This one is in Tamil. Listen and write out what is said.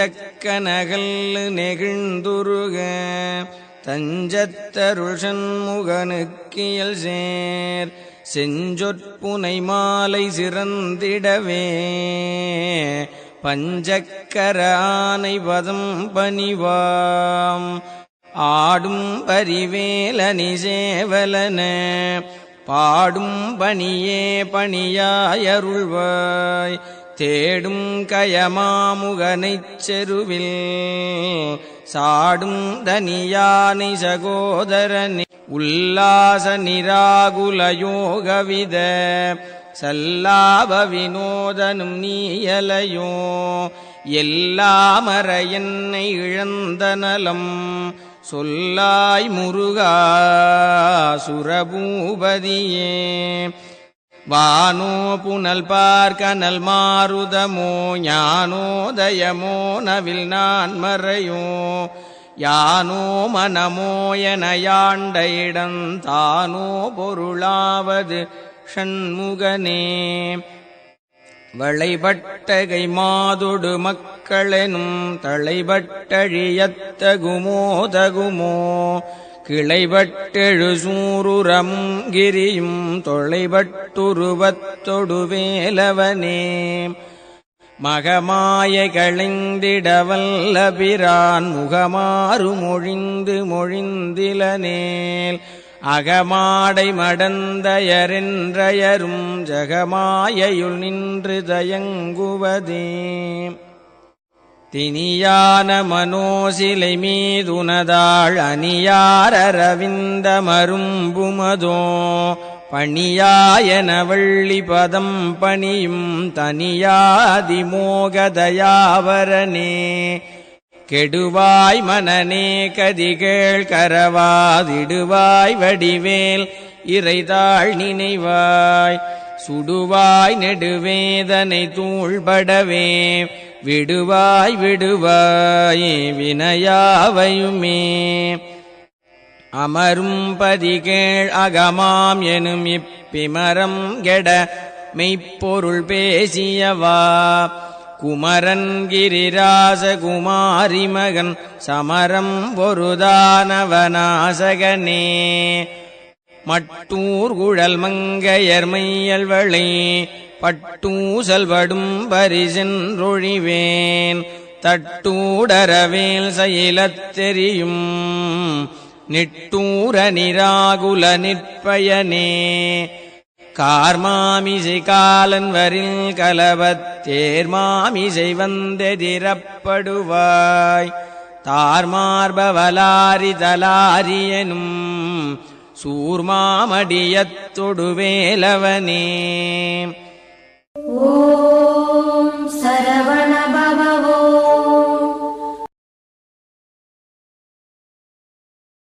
நெஞ்சக்கனகல் நெகிழ்ந்துருக தஞ்சத்தருள் சண்முகனுக்கியல் சேர் செஞ்சொற்புனை மாலை சிறந்திடவே பஞ்சக்கர ஆனை பதம் பணிவாம் ஆடும் பரிவேலனி சேவலன பாடும் பணியே பணியாயருள்வாய் தேடும் கயமாமுகனைச் செருவில் சாடும் தனியானை சகோதரனே உல்லாச நிராகுல யோகவித சல்லாப வினோதனும் நீயலையோ எல்லாமற என்னை இழந்த நலம் சொல்லாய் முருகா சுரபூபதியே வானோ புனல் பார்க்கனல் மாருதமோ ஞானோதயமோ நவில் நான் மறையோ யானோ மனமோ என யாண்ட இடந்தானோ பொருளாவது ஷண்முகனே வளைபட்டகை மாதொடு மக்களெனும் தளைபட்டழியத்தகுமோ தகுமோ கிளைபட்டெழு சூருரமும் கிரியும் தொளைபட்டுருவத்தொடு வேலவனே மகமாய களைந்திடவல்ல பிரான் முகமாறு மொழிந்து மொழிந்திலனேல் அகமாடை மடந்தயரென்றயரும் ஜகமாயையுள் நின்று தயங்குவதே தினியான மனோசிலை மீதுனதாள் அணியாரரவிந்த மரும்புமதோ பணியாயன வள்ளி பதம் பணியும் தனியாதிமோகதயாவரனே கெடுவாய் மனநே கதிகேள் கரவாதிடுவாய் வடிவேல் இறைதாள் நினைவாய் சுடுவாய் நெடுவேதனை தூள்படவே விடுவாய் விடுவாய் வினையாவையுமே அமரும் பதிகேள் அகமாம் எனும் இப்பிமரம் கெட மெய்ப்பொருள் பேசியவா குமரன் கிரிராச குமாரி மகன் சமரம் பொருதானவனாசகனே மட்டூர் குழல் மங்கையர் மையல்வளை பட்டூசல்வடும் பரிசென்றொழிவேன் தட்டூடரவேல் செயலத் தெரியும் நிட்டூர நிராகுல நிற்பயனே கார்மாமிசை காலன் வரில் கலவத் தேர்மாமிசை வந்தெதிரப்படுவாய் தார்மார்பவலாரி தலாரியனும் சூர்மாமடியத்தொடு வேலவனே.